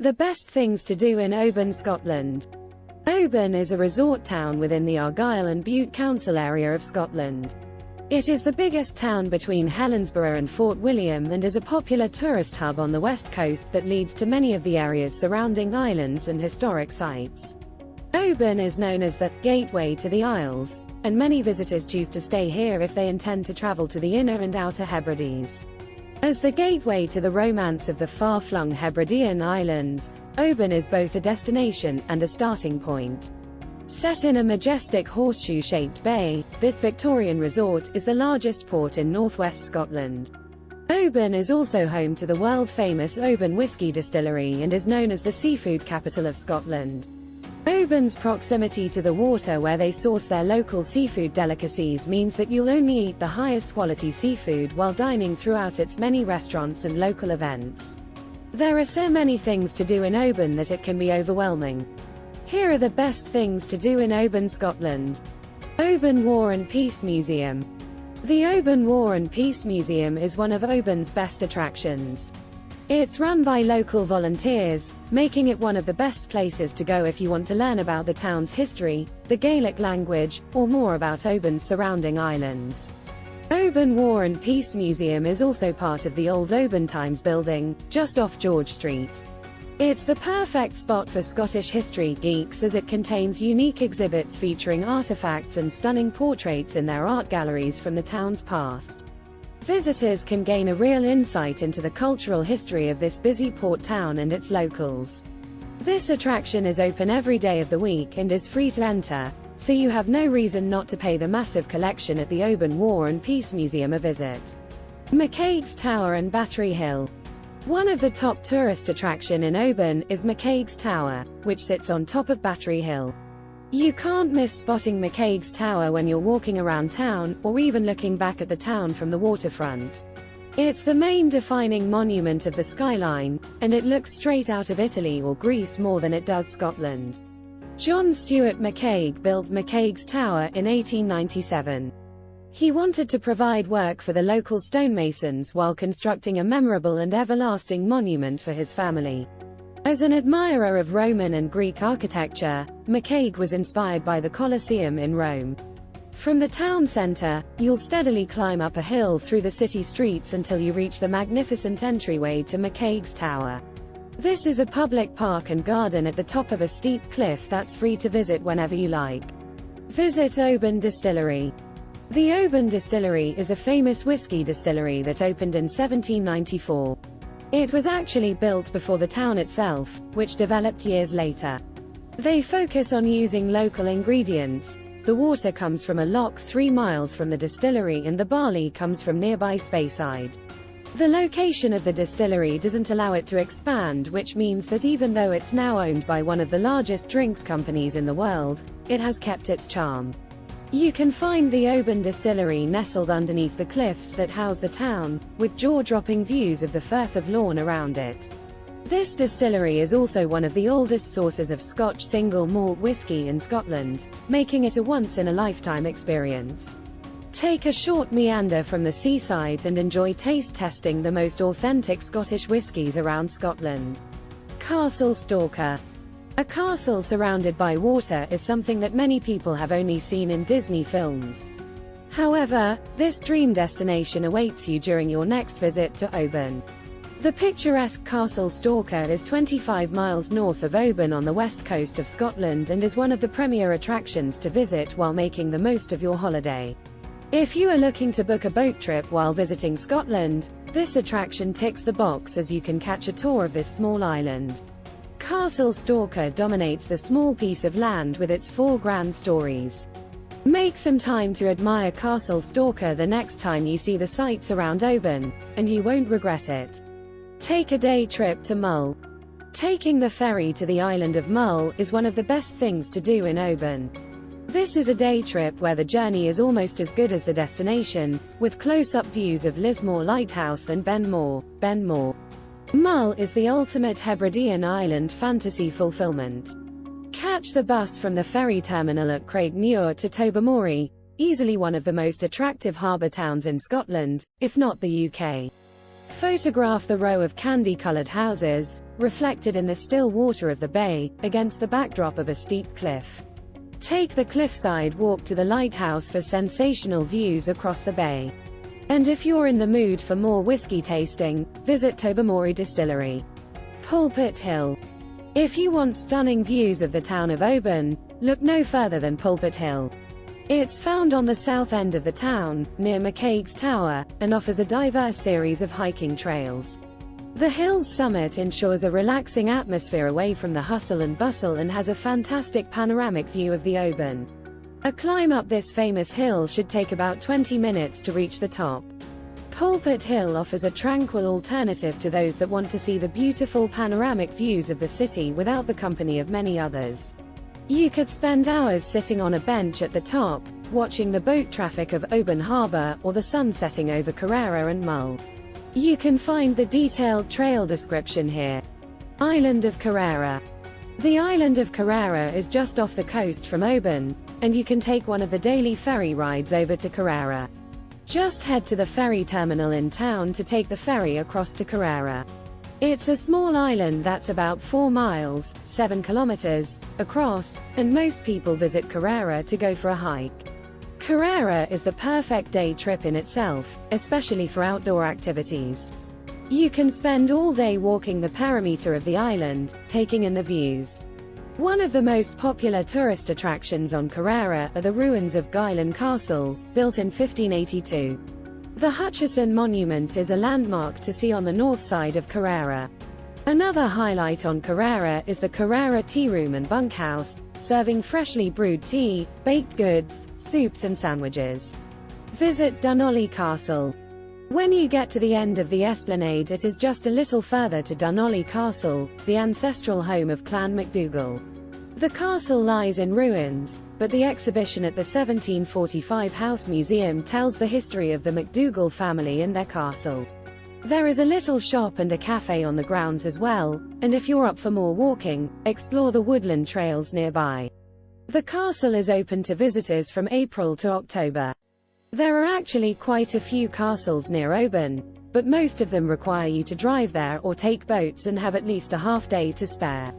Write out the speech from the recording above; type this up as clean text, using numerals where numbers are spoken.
The best things to do in Oban, Scotland. Oban is a resort town within the Argyll and Bute council area of Scotland. It is the biggest town between Helensburgh and Fort William and is a popular tourist hub on the west coast that leads to many of the area's surrounding islands and historic sites. Oban is known as the gateway to the Isles, and many visitors choose to stay here if they intend to travel to the Inner and Outer Hebrides. As the gateway to the romance of the far-flung Hebridean Islands, Oban is both a destination and a starting point. Set in a majestic horseshoe-shaped bay, this Victorian resort is the largest port in northwest Scotland. Oban is also home to the world-famous Oban Whisky Distillery and is known as the seafood capital of Scotland. Oban's proximity to the water where they source their local seafood delicacies means that you'll only eat the highest quality seafood while dining throughout its many restaurants and local events. There are so many things to do in Oban that it can be overwhelming. Here are the best things to do in Oban, Scotland. Oban War and Peace Museum. The Oban War and Peace Museum is one of Oban's best attractions. It's run by local volunteers, making it one of the best places to go if you want to learn about the town's history, the Gaelic language, or more about Oban's surrounding islands. Oban War and Peace Museum is also part of the old Oban Times building, just off George Street. It's the perfect spot for Scottish history geeks as it contains unique exhibits featuring artifacts and stunning portraits in their art galleries from the town's past. Visitors can gain a real insight into the cultural history of this busy port town and its locals. This attraction is open every day of the week and is free to enter, so you have no reason not to pay the massive collection at the Oban War and Peace Museum a visit. McCaig's Tower and Battery Hill. One of the top tourist attraction in Oban is McCaig's Tower, which sits on top of Battery Hill. You can't miss spotting McCaig's Tower when you're walking around town, or even looking back at the town from the waterfront. It's the main defining monument of the skyline, and it looks straight out of Italy or Greece more than it does Scotland. John Stuart McCaig built McCaig's Tower in 1897. He wanted to provide work for the local stonemasons while constructing a memorable and everlasting monument for his family. As an admirer of Roman and Greek architecture, McCaig was inspired by the Colosseum in Rome. From the town center, you'll steadily climb up a hill through the city streets until you reach the magnificent entryway to McCaig's Tower. This is a public park and garden at the top of a steep cliff that's free to visit whenever you like. Visit Oban Distillery. The Oban Distillery is a famous whiskey distillery that opened in 1794. It was actually built before the town itself, which developed years later. They focus on using local ingredients. The water comes from a loch 3 miles from the distillery and the barley comes from nearby Speyside. The location of the distillery doesn't allow it to expand, which means that even though it's now owned by one of the largest drinks companies in the world, it has kept its charm. You can find the Oban Distillery nestled underneath the cliffs that house the town, with jaw-dropping views of the Firth of Lorne around it. This distillery is also one of the oldest sources of Scotch single malt whisky in Scotland, making it a once-in-a-lifetime experience. Take a short meander from the seaside and enjoy taste testing the most authentic Scottish whiskies around Scotland. Castle Stalker. A castle surrounded by water is something that many people have only seen in Disney films. However, this dream destination awaits you during your next visit to Oban. The picturesque Castle Stalker is 25 miles north of Oban on the west coast of Scotland and is one of the premier attractions to visit while making the most of your holiday. If you are looking to book a boat trip while visiting Scotland, this attraction ticks the box as you can catch a tour of this small island. Castle Stalker dominates the small piece of land with its 4 grand stories. Make some time to admire Castle Stalker the next time you see the sights around Oban, and you won't regret it. Take a day trip to Mull. Taking the ferry to the island of Mull is one of the best things to do in Oban. This is a day trip where the journey is almost as good as the destination, with close-up views of Lismore Lighthouse and Benmore. Mull is the ultimate Hebridean island fantasy fulfillment. Catch the bus from the ferry terminal at Craigmuir to Tobermory, easily one of the most attractive harbour towns in Scotland, if not the UK. Photograph the row of candy-colored houses, reflected in the still water of the bay, against the backdrop of a steep cliff. Take the cliffside walk to the lighthouse for sensational views across the bay. And if you're in the mood for more whiskey tasting, visit Tobermory Distillery. Pulpit Hill. If you want stunning views of the town of Oban, look no further than Pulpit Hill. It's found on the south end of the town, near McCaig's Tower, and offers a diverse series of hiking trails. The hill's summit ensures a relaxing atmosphere away from the hustle and bustle and has a fantastic panoramic view of the Oban. A climb up this famous hill should take about 20 minutes to reach the top. Pulpit Hill offers a tranquil alternative to those that want to see the beautiful panoramic views of the city without the company of many others. You could spend hours sitting on a bench at the top, watching the boat traffic of Oban Harbour, or the sun setting over Corran and Mull. You can find the detailed trail description here. Island of Corran. The island of Corran is just off the coast from Oban, and you can take one of the daily ferry rides over to Corran. Just head to the ferry terminal in town to take the ferry across to Corran. It's a small island that's about 4 miles, 7 kilometers, across, and most people visit Corran to go for a hike. Corran is the perfect day trip in itself, especially for outdoor activities. You can spend all day walking the perimeter of the island, taking in the views. One of the most popular tourist attractions on Corran are the ruins of Gylen Castle, built in 1582. The Hutchison Monument is a landmark to see on the north side of Corran. Another highlight on Corran is the Corran Tea Room and Bunkhouse, serving freshly brewed tea, baked goods, soups and sandwiches. Visit Dunollie Castle. When you get to the end of the Esplanade, it is just a little further to Dunollie Castle, the ancestral home of Clan MacDougall. The castle lies in ruins, but the exhibition at the 1745 House Museum tells the history of the MacDougall family and their castle. There is a little shop and a cafe on the grounds as well, and if you're up for more walking, explore the woodland trails nearby. The castle is open to visitors from April to October. There are actually quite a few castles near Oban, but most of them require you to drive there or take boats and have at least a half day to spare.